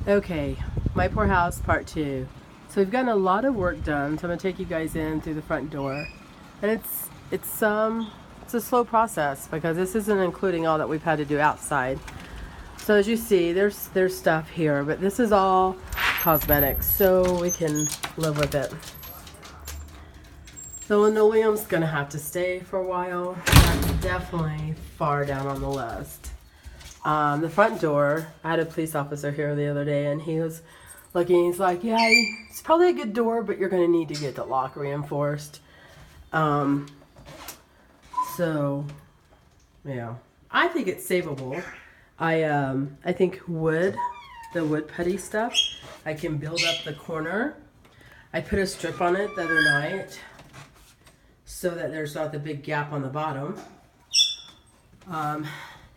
Okay, my poor house part 2. So we've gotten a lot of work done. So I'm gonna take you guys in through the front door, and it's a slow process because this isn't including all that we've had to do outside. So as you see, there's stuff here, but this is all cosmetics, so we can live with it. The linoleum's gonna have to stay for a while. That's definitely far down on the list. The front door, I had a police officer here the other day, and he was looking. He's like, "Yeah, it's probably a good door, but you're gonna need to get the lock reinforced." Um, so, yeah, I think it's savable. I think the wood putty stuff, I can build up the corner. I put a strip on it the other night so that there's not the big gap on the bottom.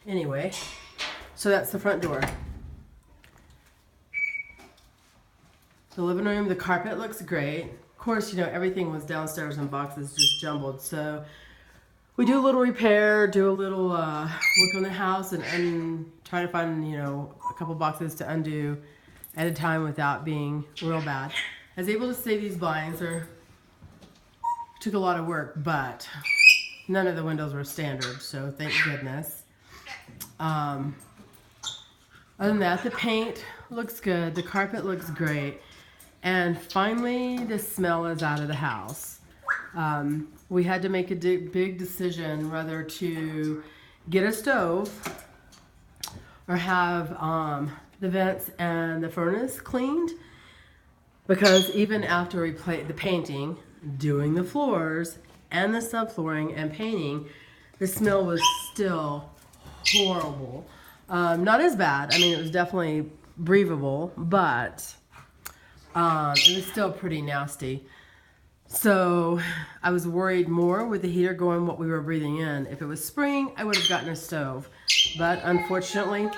Anyway, so that's the front door. The living room, the carpet looks great. Of course, everything was downstairs in boxes just jumbled. So we do a little repair, do a little work on the house, and try to find, a couple boxes to undo at a time without being real bad. I was able to save these blinds. Took a lot of work, but none of the windows were standard, so thank goodness. Other than that, the paint looks good. The carpet looks great. And finally, the smell is out of the house. We had to make a big decision whether to get a stove or have the vents and the furnace cleaned, because even after we played the painting, doing the floors and the subflooring and painting, the smell was still horrible. Not as bad. I mean, it was definitely breathable, but it was still pretty nasty. So I was worried more with the heater going what we were breathing in. If it was spring, I would have gotten a stove. But unfortunately,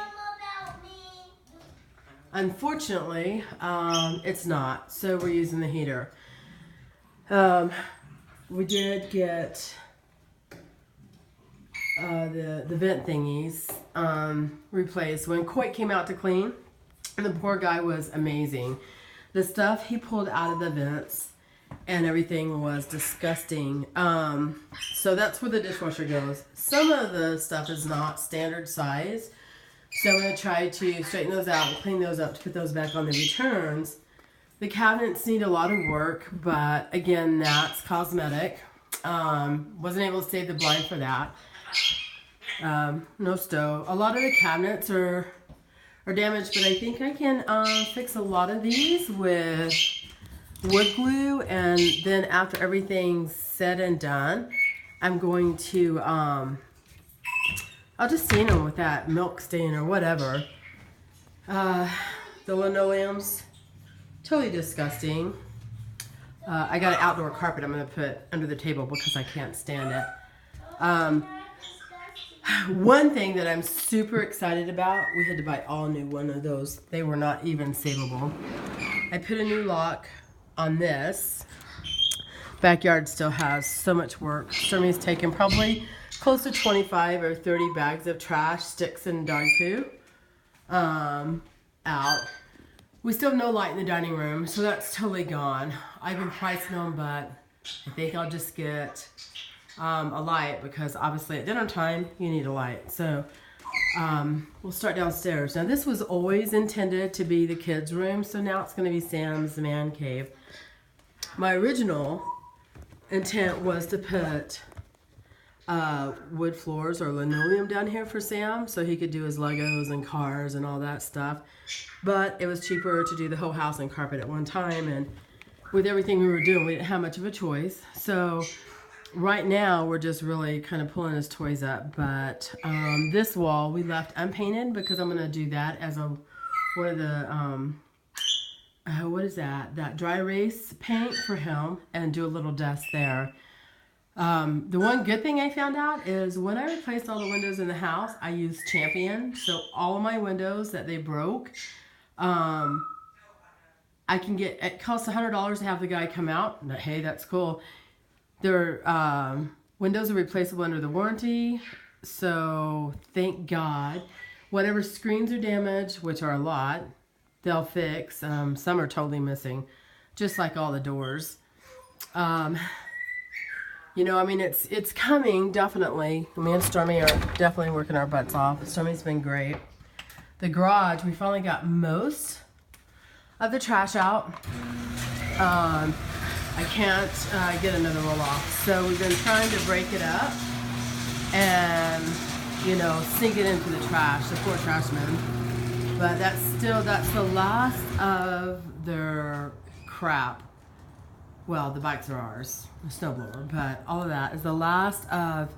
it's not. So we're using the heater. We did get the vent thingies replaced when Coit came out to clean. And the poor guy was amazing. The stuff he pulled out of the vents and everything was disgusting. So that's where the dishwasher goes. Some of the stuff is not standard size. So I'm going to try to straighten those out and clean those up to put those back on the returns. The cabinets need a lot of work, but again, that's cosmetic. Wasn't able to save the blind for that. No stove. A lot of the cabinets are damaged, but I think I can fix a lot of these with wood glue, and then after everything's said and done, I'm going to I'll just stain them with that milk stain or whatever. The linoleum's totally disgusting. I got an outdoor carpet I'm going to put under the table because I can't stand it. One thing that I'm super excited about, we had to buy all new one of those. They were not even savable. I put a new lock on this. Backyard still has so much work. Stormy's taken probably close to 25 or 30 bags of trash, sticks, and dog poo out. We still have no light in the dining room, so that's totally gone. I've been pricing them, but I think I'll just get a light, because obviously at dinner time you need a light. So we'll start downstairs. Now this was always intended to be the kids' room, so now it's going to be Sam's man cave. My original intent was to put wood floors or linoleum down here for Sam so he could do his Legos and cars and all that stuff. But it was cheaper to do the whole house and carpet at one time, and with everything we were doing, we didn't have much of a choice. So right now we're just really kind of pulling his toys up. But this wall we left unpainted because I'm going to do that as one of the what is that dry erase paint for him, and do a little dust there. The one good thing I found out is when I replaced all the windows in the house, I used Champion. So all of my windows that they broke, I can get, it costs $100 to have the guy come out, but hey, that's cool. Their windows are replaceable under the warranty, so thank God. Whatever screens are damaged, which are a lot, they'll fix. Some are totally missing, just like all the doors. You know, I mean, it's coming, definitely. Me and Stormy are definitely working our butts off. Stormy's been great. The garage, we finally got most of the trash out. I can't get another roll off. So we've been trying to break it up and, you know, sink it into the trash, the poor trash men. But that's the last of their crap. Well, the bikes are ours, the snowblower, but all of that is the last of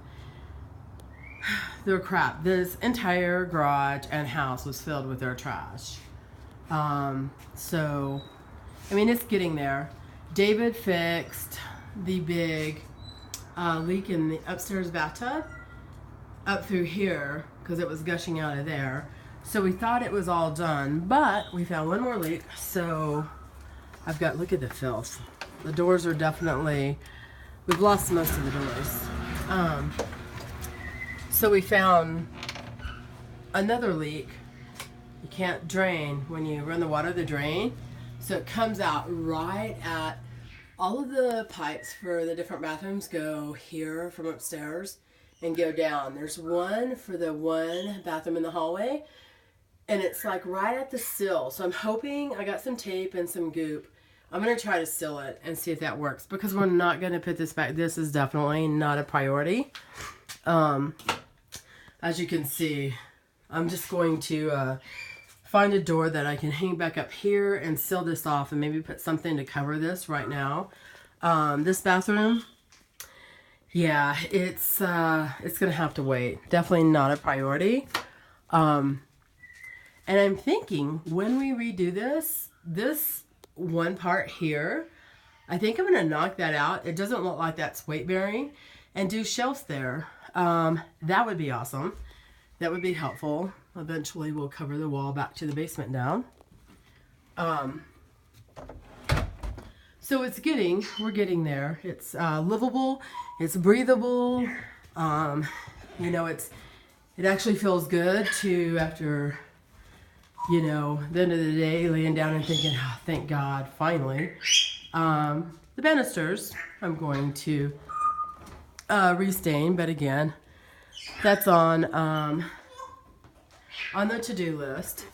their crap. This entire garage and house was filled with their trash. So, I mean, it's getting there. David fixed the big leak in the upstairs bathtub up through here because it was gushing out of there. So we thought it was all done, but we found one more leak. So I've got, look at the filth. The doors are definitely, we've lost most of the doors. So we found another leak. You can't drain when you run the water the drain. So it comes out right at, all of the pipes for the different bathrooms go here from upstairs and go down. There's one for the one bathroom in the hallway, and it's like right at the sill. So I'm hoping, I got some tape and some goop. I'm going to try to seal it and see if that works, because we're not going to put this back. This is definitely not a priority. As you can see, I'm just going to find a door that I can hang back up here and seal this off and maybe put something to cover this right now. This bathroom, yeah, it's going to have to wait. Definitely not a priority. And I'm thinking when we redo this one part here, I think I'm going to knock that out. It doesn't look like that's weight bearing, and do shelves there. That would be awesome. That would be helpful. Eventually we'll cover the wall back to the basement down. So we're getting there. It's livable, it's breathable. You know, it actually feels good to, after, you know, the end of the day, laying down and thinking, oh, thank God, finally. The banisters, I'm going to restain, but again, that's on the to-do list.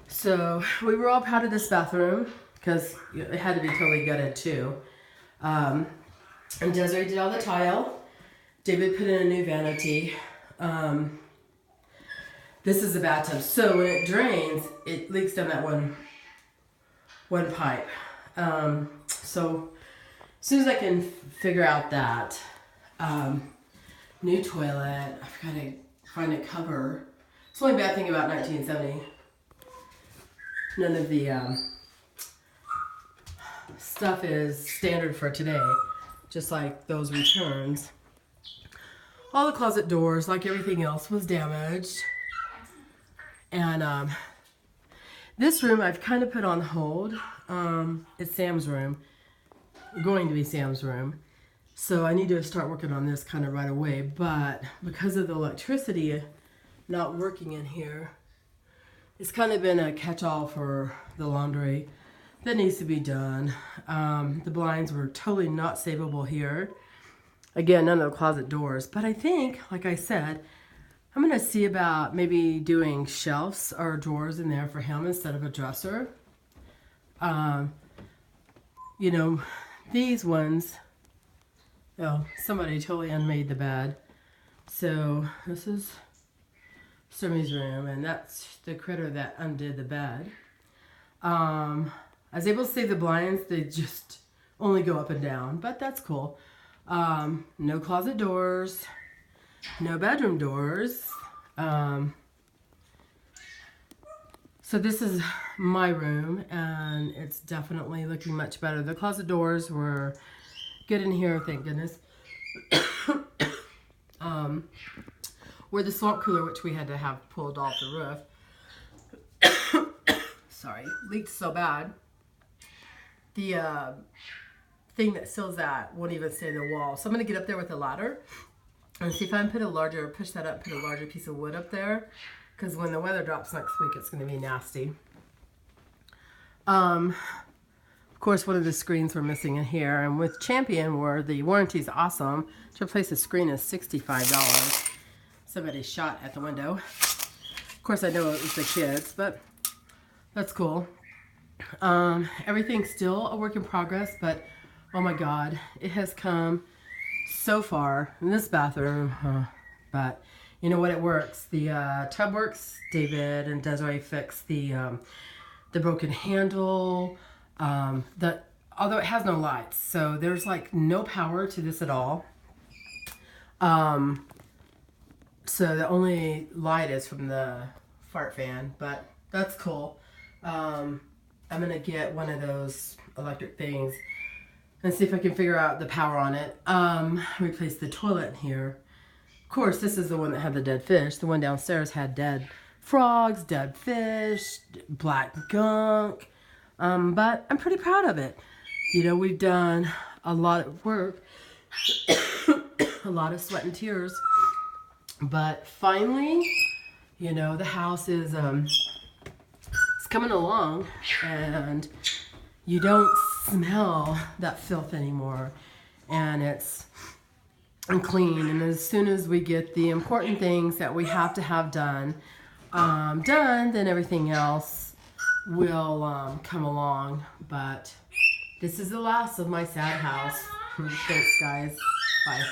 So we were all proud of this bathroom because it had to be totally gutted too. And Desiree did all the tile. David put in a new vanity. This is the bathtub. So when it drains, it leaks down that one pipe. So as soon as I can figure out that, new toilet, I've got to find a cover. It's the only bad thing about 1970. None of the stuff is standard for today, just like those returns. All the closet doors, like everything else, was damaged. And this room I've kind of put on hold. It's Sam's room, going to be Sam's room. So I need to start working on this kind of right away. But because of the electricity not working in here, it's kind of been a catch-all for the laundry that needs to be done. The blinds were totally not savable here. Again, none of the closet doors. But I think, like I said, I'm going to see about maybe doing shelves or drawers in there for him instead of a dresser. You know, these ones, oh, somebody totally unmade the bed. So this is Stormy's room, and that's the critter that undid the bed. I was able to save the blinds. They just only go up and down, but that's cool. No closet doors, no bedroom doors. So this is my room, and it's definitely looking much better. The closet doors were good in here, thank goodness. Where the swamp cooler, which we had to have pulled off the roof, sorry, leaked so bad. The thing that seals that won't even stay in the wall. So I'm going to get up there with a ladder and see if I can push that up, put a larger piece of wood up there because when the weather drops next week, it's going to be nasty. Of course, one of the screens we're missing in here, and with Champion, where the warranty is awesome, to replace a screen is $65. Somebody shot at the window. Of course, I know it was the kids, but that's cool. Everything's still a work in progress, but oh my God, it has come so far in this bathroom. But you know what? It works. The tub works. David and Desiree fixed the broken handle. Although it has no lights, so there's like no power to this at all. So the only light is from the fart fan, but that's cool. I'm gonna get one of those electric things and see if I can figure out the power on it. Replace the toilet in here. Of course, this is the one that had the dead fish. The one downstairs had dead frogs, dead fish, black gunk. But I'm pretty proud of it. You know, we've done a lot of work, a lot of sweat and tears, but finally, you know, the house is it's coming along, and you don't smell that filth anymore, and it's clean. And as soon as we get the important things that we have to have done, then everything else will come along. But this is the last of my sad house. Thanks, guys. Bye.